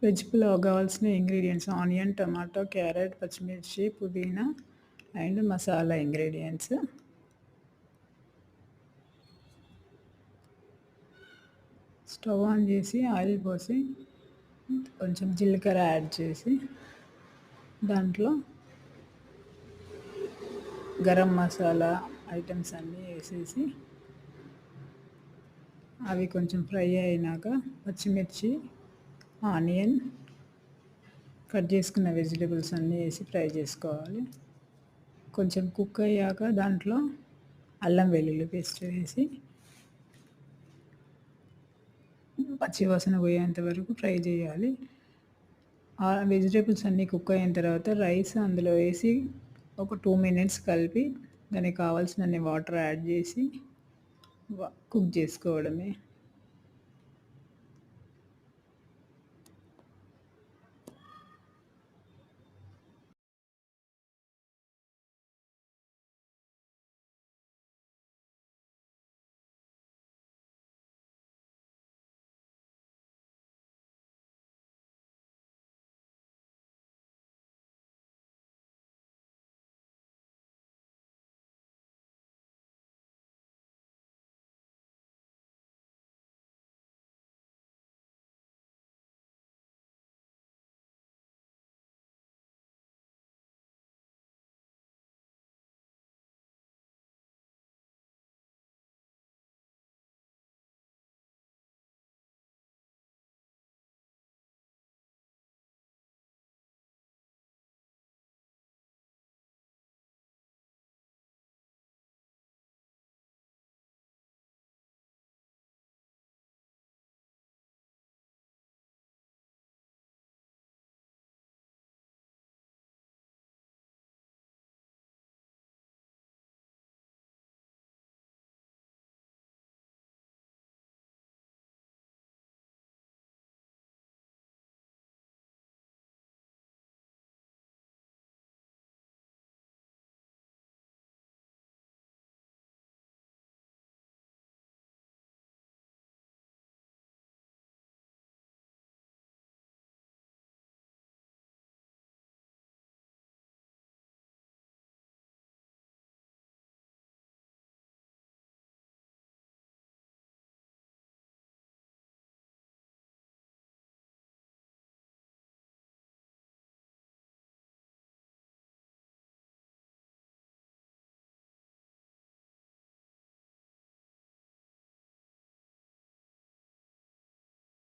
Veg pulao కావాల్సిన ingredients onion, tomato, carrot, పచ్చిమిర్చి, పుదీనా and masala ingredients. Stove on చేసి ఆయిల్ పోసి కొంచెం జీలకర్ర యాడ్ చేసి దాంట్లో గరం మసాలా ఐటమ్స్ అన్నీ వేసేసి అవి కొంచెం ఫ్రై అయినాక పచ్చిమిర్చి, ఆనియన్, కట్ చేసుకున్న వెజిటేబుల్స్ అన్నీ వేసి ఫ్రై చేసుకోవాలి. కొంచెం కుక్ అయ్యాక దాంట్లో అల్లం వెల్లుల్లి పేస్ట్ వేసి పచ్చివాసన పోయేంత వరకు ఫ్రై చేయాలి. ఆ వెజిటేబుల్స్ అన్నీ కుక్ అయిన తర్వాత రైస్ అందులో వేసి ఒక 2 మినిట్స్ కలిపి దానికి కావాల్సినన్ని వాటర్ యాడ్ చేసి కుక్ చేసుకోవడమే.